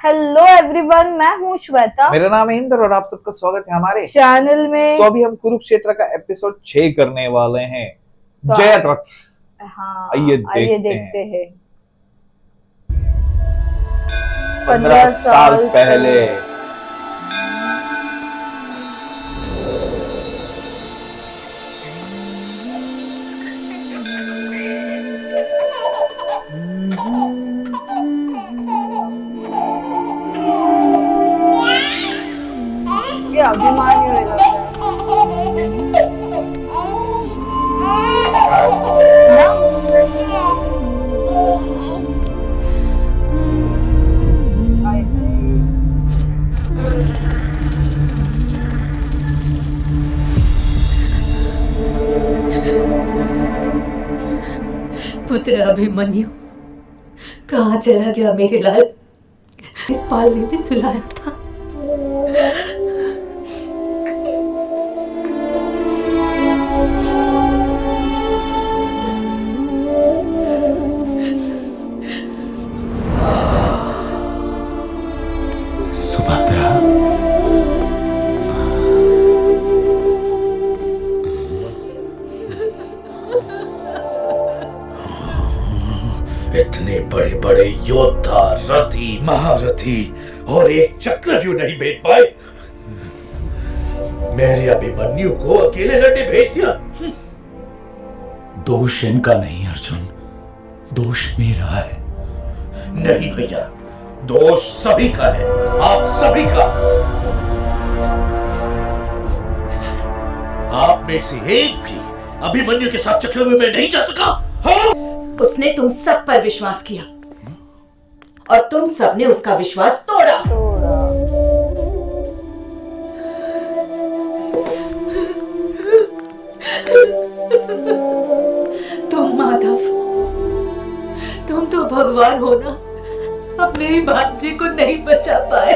Hello everyone, मैं हूँ श्वेता। मेरा नाम है इंद्र और आप सबका स्वागत है हमारे चैनल में। तो अभी हम कुरुक्षेत्र का एपिसोड 6 करने वाले हैं। तो जयद्रथ। हाँ, आइए देखते हैं। 15 साल पहले ये अभिमानी हुए लग पुत्र अभिमन्यु कहाँ चला गया मेरे लाल? इस पाल ने भी सुलाया था। सुभद्रा, इतने बड़े बड़े योद्धा, रथी, महारथी और एक चक्रव्यूह नहीं भेज पाए। मेरे अभिमन्यु को अकेले लड़ने भेज दिया। दोष इनका नहीं अर्जुन, दोष मेरा है। नहीं भैया, दोष सभी का है, आप सभी का। आप में से एक भी अभिमन्यु के साथ चक्रव्यूह में नहीं जा सका। हाँ? उसने तुम सब पर विश्वास किया और तुम सब ने उसका विश्वास तोड़ा। तुम माधव, तुम तो भगवान हो ना, अपने ही भांजे को नहीं बचा पाए।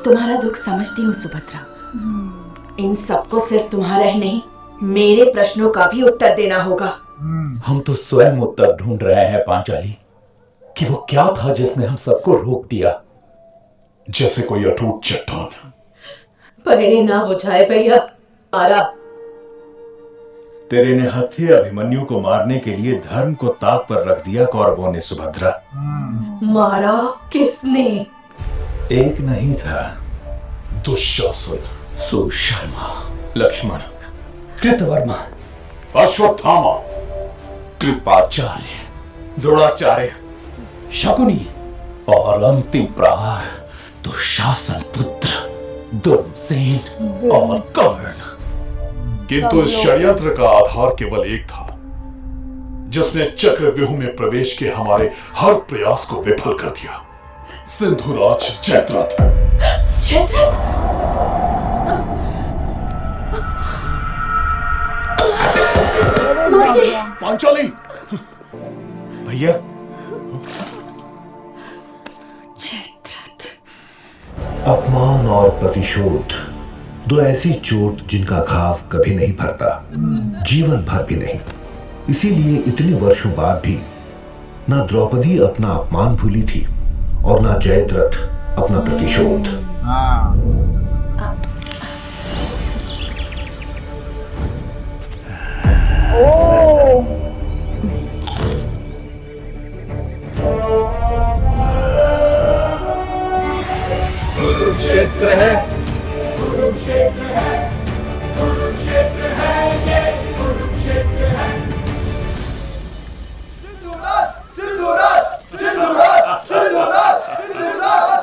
तुम्हारा दुख समझती हूँ सुभद्रा। इन सबको सिर्फ तुम्हारा ही नहीं, मेरे प्रश्नों का भी उत्तर देना होगा। हम तो स्वयं उत्तर ढूंढ रहे हैं पांचाली, कि वो क्या था जिसने हम सबको रोक दिया। जैसे कोई अटूट चट्टान। पहले ना बुझाए भैया, आरा। तेरे ने हथे अभिमन्यु को मारने के लिए धर्म को ताक पर रख दिया कौरवों ने सुभद्रा। मारा किसने? एक नहीं था, दुशासन, सुशर्मा, लक्ष्मण, कृतवर्मा, अश्वत्थामा, कृपाचार्य, द्रोणाचार्य, शकुनी और अंतिम प्रहार दुशासन पुत्र दुर्मसेन और कर्ण। किंतु इस षड्यंत्र का आधार केवल एक था, जिसने चक्रव्यूह में प्रवेश के हमारे हर प्रयास को विफल कर दिया। सिंधुराज जयद्रथ। जयद्रथ? पांचाली, भैया। जयद्रथ। अपमान और प्रतिशोध, दो ऐसी चोट जिनका घाव कभी नहीं भरता, जीवन भर भी नहीं। इसीलिए इतने वर्षों बाद भी ना द्रौपदी अपना अपमान भूली थी और ना जयद्रथ अपना प्रतिशोध। कुरुक्षेत्र है, कुरुक्षेत्र है, कुरुक्षेत्र है, ये कुरुक्षेत्र है। सिंधुराज, सिंधुराज, सिंधुराज, सिंधुराज, सिंधुराज।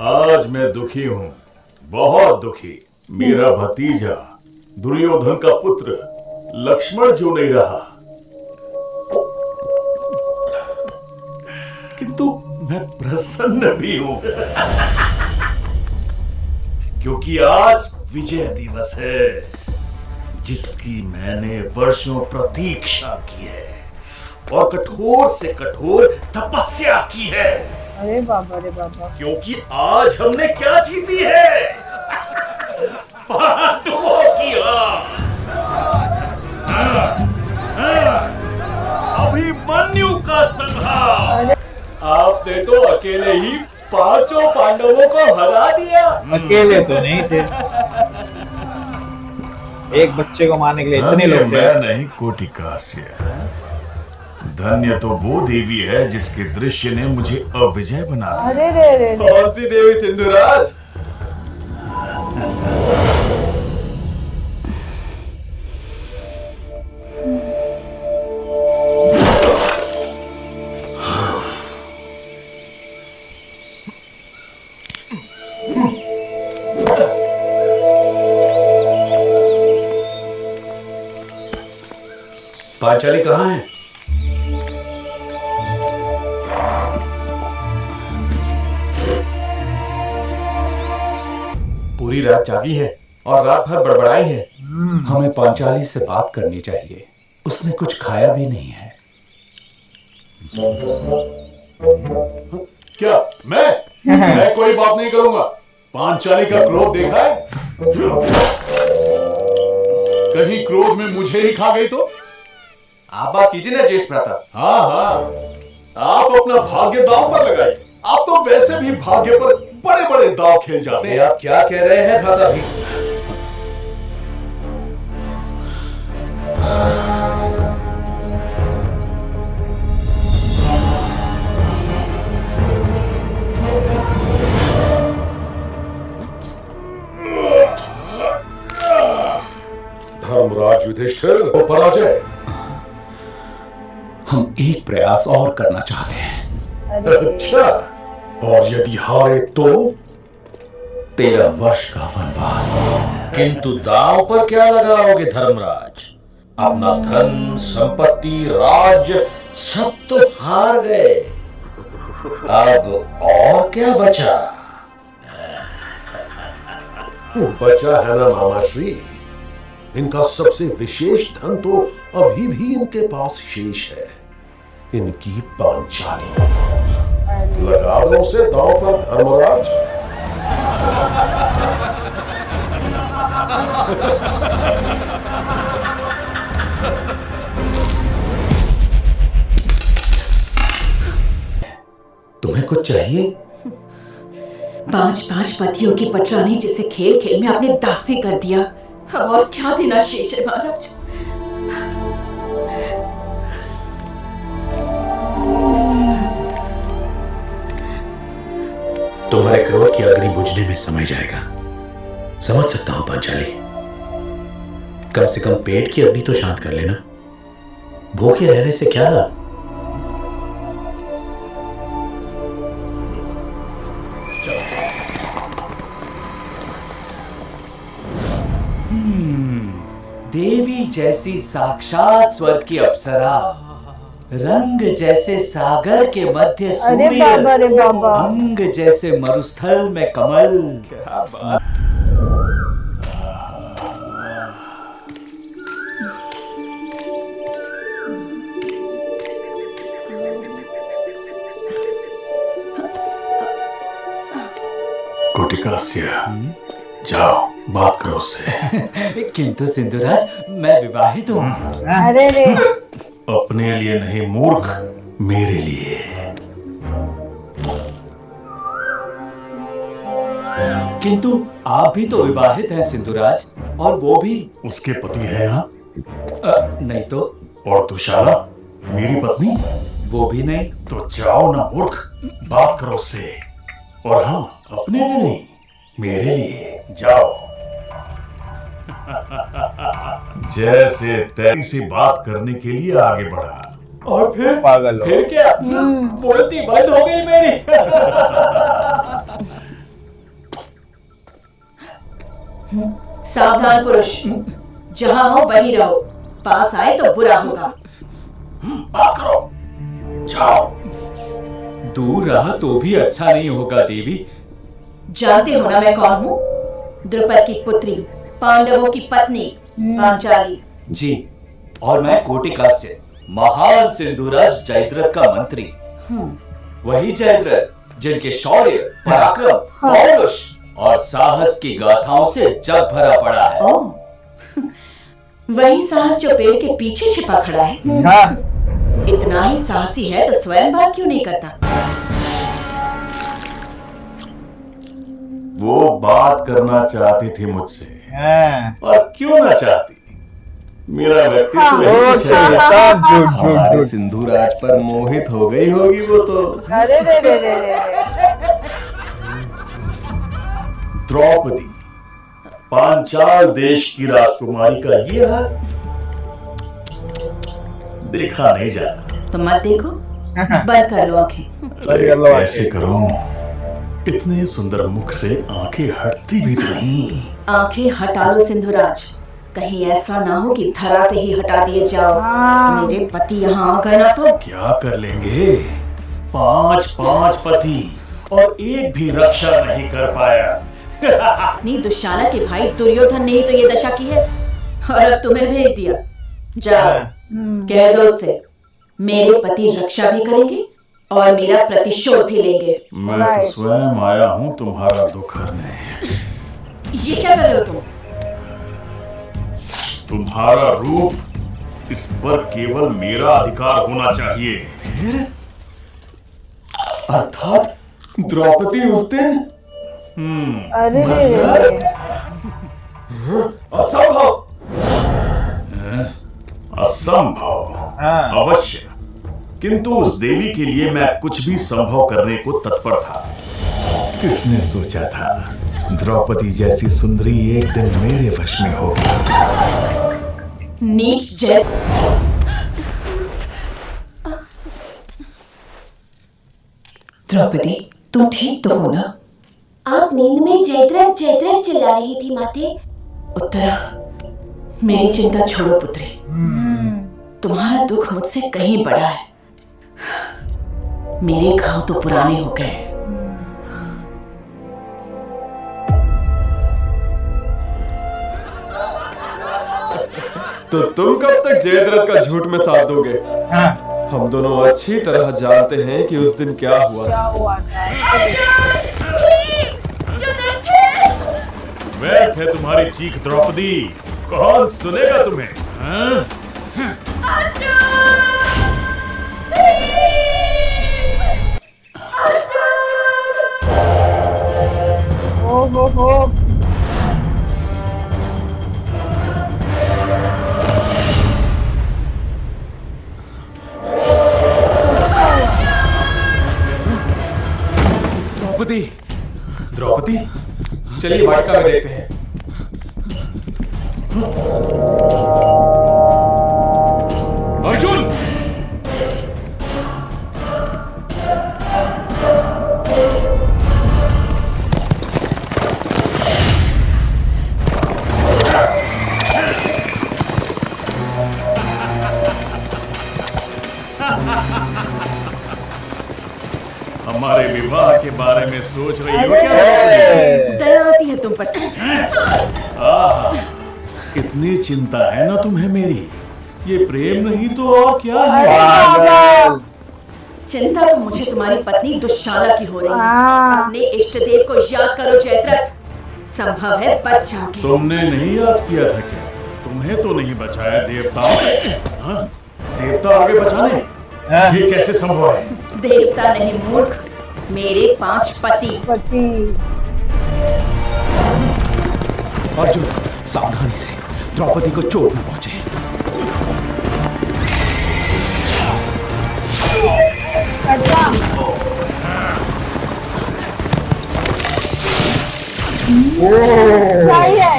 आज मैं दुखी हूं, बहुत दुखी। मेरा भतीजा दुर्योधन का पुत्र लक्ष्मण जो नहीं रहा, किंतु मैं प्रसन्न भी हूं क्योंकि आज विजय दिवस है, जिसकी मैंने वर्षों प्रतीक्षा की है और कठोर से कठोर तपस्या की है, अरे बाबा रे बाबा। क्योंकि आज हमने क्या जीती है? पांडवों की अभिमन्यु का संहार। आपने तो अकेले ही 5 पांडवों को हरा दिया। अकेले तो नहीं थे, एक बच्चे को मारने के लिए इतने लोग थे। मैं नहीं कोटिकास्य, धन्य तो वो देवी है जिसके दृश्य ने मुझे अविजय बना दिया। अरे रे रे रे। कौन सी देवी सिंधुराज? पांचाली कहाँ है? पूरी रात जागी है और रात भर बड़बड़ाई है। हमें पांचाली से बात करनी चाहिए, उसने कुछ खाया भी नहीं है। क्या मैं कोई बात नहीं करूंगा। पांचाली का क्रोध देखा है? कहीं क्रोध में मुझे ही खा गई तो? आप बात कीजिए ना ज्येष्ठ भ्राता। हाँ, आप अपना भाग्य दांव पर लगाइए। आप तो वैसे भी भाग्य पर बड़े बड़े दांव खेल जाते हैं। आप क्या कह रहे हैं भ्राता भी? धर्मराज युधिष्ठिर को पराजय। हम एक प्रयास और करना चाहते हैं। अच्छा, और यदि हारे तो 13 वर्ष का वनवास। किंतु दांव पर क्या लगाओगे धर्मराज? अपना धन, संपत्ति, राज्य सब तो हार गए। अब और क्या बचा? बचा है ना मामाश्री, इनका सबसे विशेष धन तो अभी भी इनके पास शेष है, इनकी पांचाली। लगा दो उसे दांव पर धर्मराज। तुम्हें कुछ चाहिए? 5 पतियों की पटरानी जिसे खेल खेल में आपने दासी कर दिया, अब और क्या देना शेष है महाराज? तुम्हारे क्रोध की अग्नि बुझने में समय जाएगा, समझ सकता हूं पांचाली। कम से कम पेट की अग्नि तो शांत कर लेना। भूखे रहने से क्या लाभ? देवी जैसी साक्षात स्वर्ग की अप्सरा, रंग जैसे सागर के मध्य अरे सूर्य, बाबा रे बाबा। अंग जैसे मरुस्थल में कमल। क्या बात। कोटिकास्य, जाओ बात करो उससे। किंतु सिंधुराज, मैं विवाहित हूँ। अरे रे। अपने लिए नहीं मूर्ख, मेरे लिए। किंतु आप भी तो विवाहित हैं सिंधुराज, और वो भी। उसके पति है यहाँ? नहीं तो। और तुषारा मेरी पत्नी? वो भी नहीं। तो जाओ ना मूर्ख, बात करो उससे। और हाँ, अपने लिए नहीं, मेरे लिए जाओ। जैसे तैसे बात करने के लिए आगे बढ़ा, और फिर पागल हो। फिर क्या? बोलती बंद हो गई मेरी। सावधान पुरुष, जहां हो वहीं रहो, पास आए तो बुरा होगा। बात करो, जाओ। दूर रहा तो भी अच्छा नहीं होगा देवी। जानते हो ना मैं कौन हूँ? द्रुपद की पुत्री, पांडवों की पत्नी पांचाली। जी, और मैं कोटिकास्य, महान सिंधुराज जयद्रथ का मंत्री। वही जयद्रथ जिनके शौर्य, पराक्रम, पौरुष और साहस की गाथाओं से जग भरा पड़ा है। ओह, वही साहस जो पेड़ के पीछे छिपा खड़ा है। हाँ। इतना ही साहसी है तो स्वयं बात क्यों नहीं करता? वो बात करना चाहती थी मुझसे, हाँ। और क्यों ना चाहती, मेरा व्यक्तित्व यही ओ, कुछ है। सब झूठ झूठ हमारे झूठ। सिंधुराज पर मोहित हो गई होगी वो तो। अरे रे रे रे रे रे। द्रौपदी, पांचाल देश की राजकुमारी का ये हाल देखा नहीं जाता। तो मत देखो, बंद कर लो आंखें। अरे कैसे करूं, इतने सुंदर मुख से आंखें हटती भी तो नहीं। आंखें हटा लो सिंधुराज, कहीं ऐसा ना हो कि धरा से ही हटा दिए जाओ। मेरे पति यहाँ आ गए ना तो क्या कर लेंगे? 5 पति और एक भी रक्षा नहीं कर पाया। अपनी दुशाला के भाई दुर्योधन ने ही तो ये दशा की है, और अब तुम्हें भेज दिया। जाओ, कह दो उससे मेरे पति रक्षा भी करेंगे और मेरा प्रतिशोध भी लेंगे। मैं तो स्वयं आया हूँ तुम्हारा दुख हरने। ये क्या कर रहे हो तुम? तुम्हारा रूप, इस पर केवल मेरा अधिकार होना चाहिए। अर्थात द्रौपदी उस दिन? अरे रे रे रे। असंभव। असंभव, हाँ। अवश्य, किंतु उस देवी के लिए मैं कुछ भी संभव करने को तत्पर था। किसने सोचा था द्रौपदी जैसी सुंदरी एक दिन मेरे वश में होगी। नीच जय। द्रौपदी, तुम ठीक तो हो ना? आप नींद में जयद्रथ जयद्रथ चिल्ला रही थी माते। उत्तरा, मेरी चिंता छोड़ो पुत्री। तुम्हारा दुख मुझसे कहीं बड़ा है। मेरे घाव तो पुराने हो गए। तो तुम कब तक जयद्रथ का झूठ में साथ दोगे? हाँ। हम दोनों अच्छी तरह जानते हैं कि उस दिन क्या हुआ। क्या हुआ था? व्यर्थ है तुम्हारी चीख द्रौपदी, कौन सुनेगा तुम्हें? हाँ? हो। द्रौपदी, द्रौपदी, चलिए वाटिका में देखते हैं। अर्जुन! हमारे विवाह के बारे में सोच रही हो क्या? दया आती है तुम पर से। आहा, कितनी चिंता है ना तुम्हें मेरी। ये प्रेम नहीं तो और क्या है? चिंता तो मुझे तुम्हारी पत्नी दुशाला की हो रही है। अपने इष्ट देव को याद करो जयद्रथ, संभव है बच जाओगे। तुमने नहीं याद किया था क्या? तुम्हें तो नहीं बचाया देवताओं ने। हाँ? देवता आगे बचाने, ये कैसे संभव है? देवता नहीं मूर्ख, मेरे 5 पति। अर्जुन, सावधानी से, द्रौपदी को चोट न पहुंचे। सही है।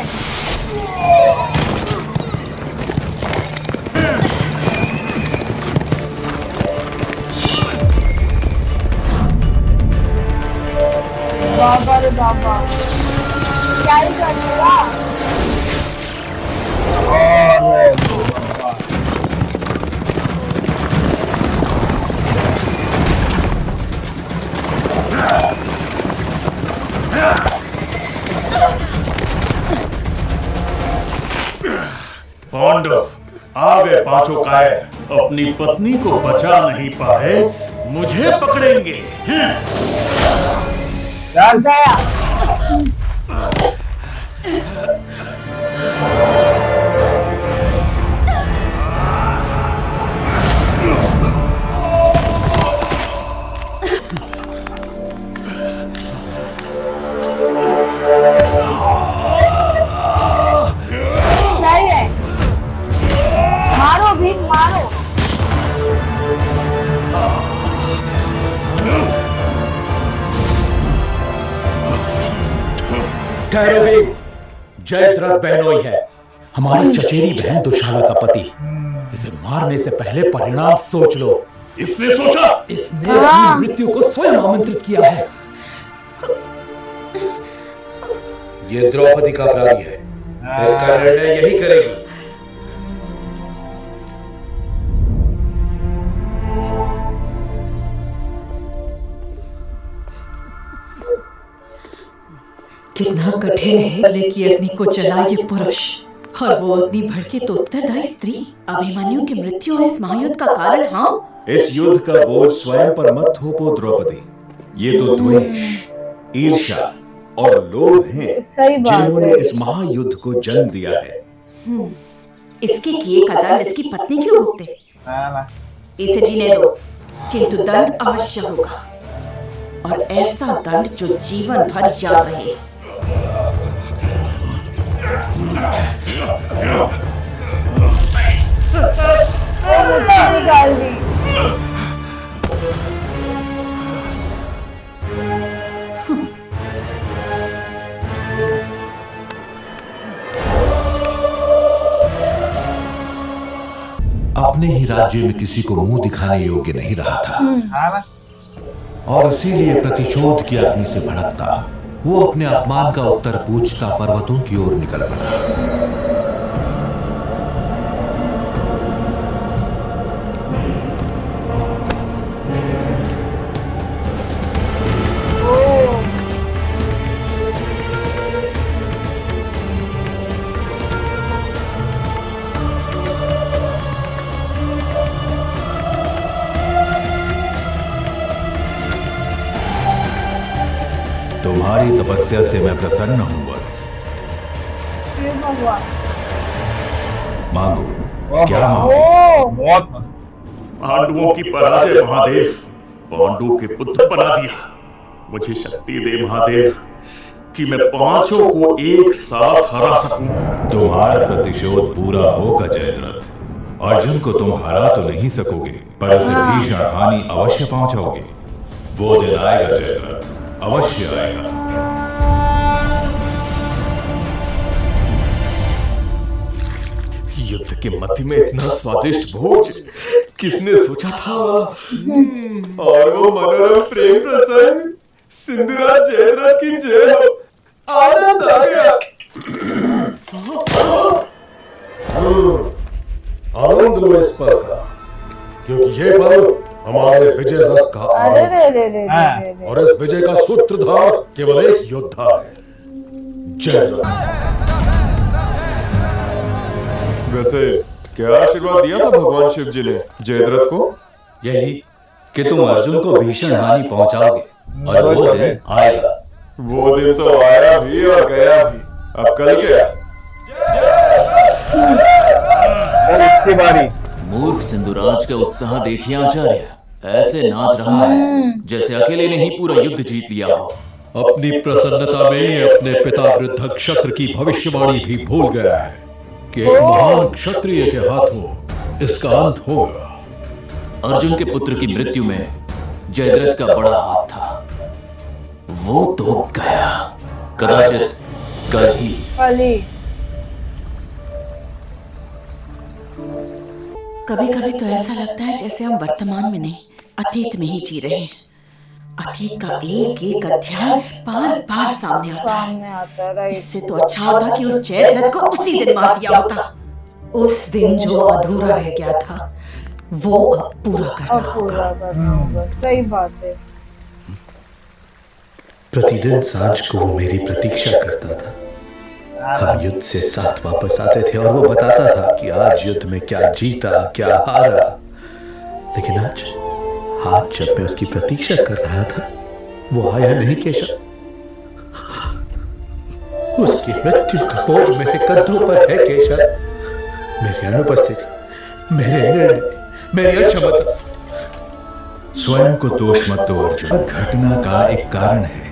बाबा रे बाबा, क्या ही कर दिया? पांडव आ गए पांचों कायर, अपनी पत्नी को बचा नहीं पाए मुझे पकड़ेंगे। चल गया। सही है, मारो भीम मारो। ठहरो भीम, जयद्रथ बहनोई है, हमारी चचेरी बहन दुशाला का पति। इसे मारने से पहले परिणाम सोच लो। इसने सोचा? इसने अपनी मृत्यु को स्वयं आमंत्रित किया है। ये द्रौपदी का अपराधी है, इसका निर्णय यही करेगी। कितना कठिन है लेकि अग्नि को जलाए ये पुरुष, और वो अग्नि भड़के तो उत्तरदायी स्त्री। अभिमन्यु की मृत्यु और इस महायुद्ध का कारण हम। इस युद्ध का बोझ स्वयं पर मत थोपो द्रौपदी। ये तो द्वेष, ईर्ष्या और लोभ हैं जिन्होंने इस महायुद्ध को जन्म दिया है। इसके किए का दंड इसकी पत्नी क्यों भुगते? इसे जीने दो, किंतु दंड अवश्य होगा, और ऐसा दंड जो जीवन भर याद रहे। डाल दी। अपने ही राज्य में किसी को मुंह दिखाने योग्य नहीं रहा था, और इसीलिए प्रतिशोध की अग्नि से भड़कता वो अपने अपमान का उत्तर पूछता पर्वतों की ओर निकल पड़ा। तुम्हारी तपस्या से मैं प्रसन्न हूं वत्स। मांगो, क्या मांगो? बहुत मस्त। पांडवों की पराजय महादेव, पांडु के पुत्र बना दिया। मुझे शक्ति दे महादेव कि मैं पांचों को एक साथ हरा सकूं। तुम्हारा प्रतिशोध पूरा होगा जयद्रथ। अर्जुन को तुम हरा तो नहीं सकोगे, पर उसे भीषण हानि अवश्य पहुंचाओगे। वो दिन आएगा जयद्रथ, अवश्य आएगा। युद्ध के मध्य में इतना स्वादिष्ट भोज किसने सोचा था? और वो मनोरम प्रेम प्रसंग, सिंधुराज जयद्रथ की जय हो। आनंद आ गया। आनंद लो इस पल का, क्योंकि ये पल हमारे विजय रथ का और इस विजय का सूत्रधार केवल एक योद्धा है, जयद्रथ। वैसे क्या आशीर्वाद दिया था भगवान शिव जी ने जयद्रथ को? यही कि तुम अर्जुन को भीषण हानि पहुंचाओगे, और वो दिन आएगा। वो दिन तो आया भी और गया भी। अब कल क्या? मूर्ख सिंधुराज का उत्साह देखिए आचार्य, ऐसे नाच रहा है जैसे अकेले ने ही पूरा युद्ध जीत लिया हो। अपनी प्रसन्नता में अपने पिता वृद्ध क्षत्र की भविष्यवाणी भी भूल गया है कि एक महान क्षत्रिय के हाथों इसका अंत होगा। अर्जुन के पुत्र की मृत्यु में जयद्रथ का बड़ा हाथ था। वो तो गया, कदाचित कल ही। कभी कभी तो ऐसा लगता है जैसे हम वर्तमान में नहीं, अतीत में ही जी रहे हैं। अतीत का एक एक अध्याय बार बार सामने आता है। इससे तो अच्छा होता कि उस जयद्रथ को उसी दिन मार दिया होता। उस दिन जो अधूरा रह गया था वो अब पूरा करना होगा। सही बात है। प्रतिदिन सांझ को वो मेरी प्रतीक्षा करता था। हम युद्ध से साथ वापस आते थे और वो बताता था कि आज युद्ध में क्या जीता क्या हारा। लेकिन आज जब मैं उसकी प्रतीक्षा कर रहा था वो आया नहीं केशव। उसकी मृत्यु का बोझ मेरे कंधों पर है केशव। मेरी अनुपस्थिति, मेरे निर्णय, मेरी अक्षमता। स्वयं को दोष मत दो अर्जुन। घटना का एक कारण है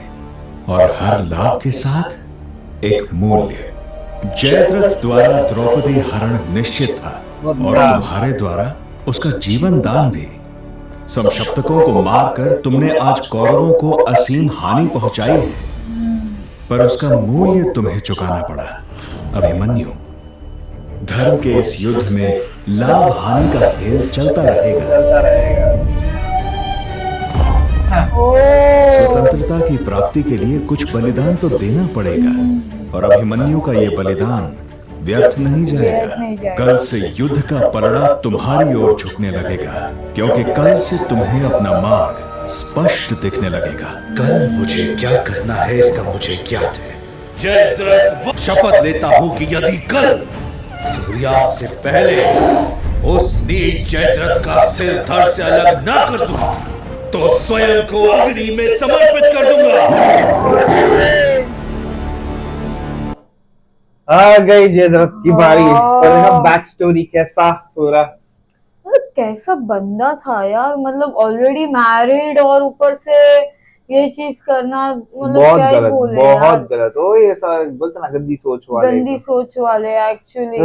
और हर लाभ के साथ एक मूल्य। जयद्रथ द्वारा द्रौपदी हरण निश्चित था और तुम्हारे द्वारा उसका जीवन दान भी। समशप्तकों को मारकर तुमने आज कौरवों को असीम हानि पहुंचाई है, पर उसका मूल्य तुम्हें चुकाना पड़ा। अभिमन्यु, धर्म के इस युद्ध में लाभ हानि का खेल चलता रहेगा। स्वतंत्रता की प्राप्ति के लिए कुछ बलिदान तो देना पड़ेगा और अभिमन्यु का ये बलिदान व्यर्थ नहीं जाएगा। कल से युद्ध का पलड़ा तुम्हारी ओर झुकने लगेगा, क्योंकि कल से तुम्हें अपना मार्ग स्पष्ट दिखने लगेगा। कल मुझे क्या करना है इसका मुझे ज्ञात है। जयद्रथ, शपथ लेता हूं कि यदि कल सूर्यास्त से पहले उस नीच जयद्रथ का सिर धड़ से अलग ना कर दूं तो स्वयं को अग्नि में समर्पित कर दूंगा। आ गई जयद्रथ की बारी। बैक स्टोरी कैसा पूरा, मतलब कैसा बंदा था यार, मतलब ऑलरेडी मैरिड और ऊपर से ये चीज करना, मतलब बहुत क्या ही गलत, बोले बहुत यार। गलत। ओ ये सारे बोलते ना गंदी सोच वाले, गंदी सोच वाले एक्चुअली।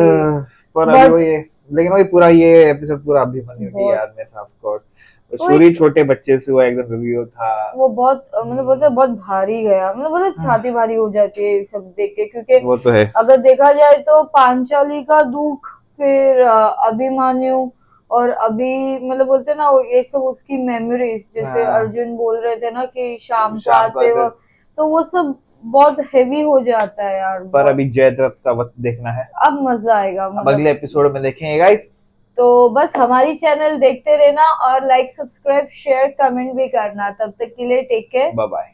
पर अभी वो ये, लेकिन वही पूरा ये एपिसोड पूरा अभिमन्यु की याद में था। ऑफ कोर्स सूरी छोटे बच्चे से हुआ एकदम रिव्यू था वो बहुत, मतलब बहुत भारी गया, मतलब बहुत छाती भारी हो जाती है सब देख के, क्योंकि वो तो है। अगर देखा जाए तो पांचाली का दुख, फिर अभिमन्यु, और अभी मतलब बोलते ना ये सब उसकी मेमोरीज, जैसे अर्जुन बोल रहे थे ना कि शाम को आते वक्त, तो वो सब बहुत हेवी हो जाता है यार। पर अभी जयद्रथ का वक्त देखना है, अब मजा आएगा, मतलब अगले एपिसोड में देखेंगे गाइस। तो बस हमारी चैनल देखते रहना और लाइक, सब्सक्राइब, शेयर, कमेंट भी करना। तब तक के लिए टेक केयर, बाय बाय।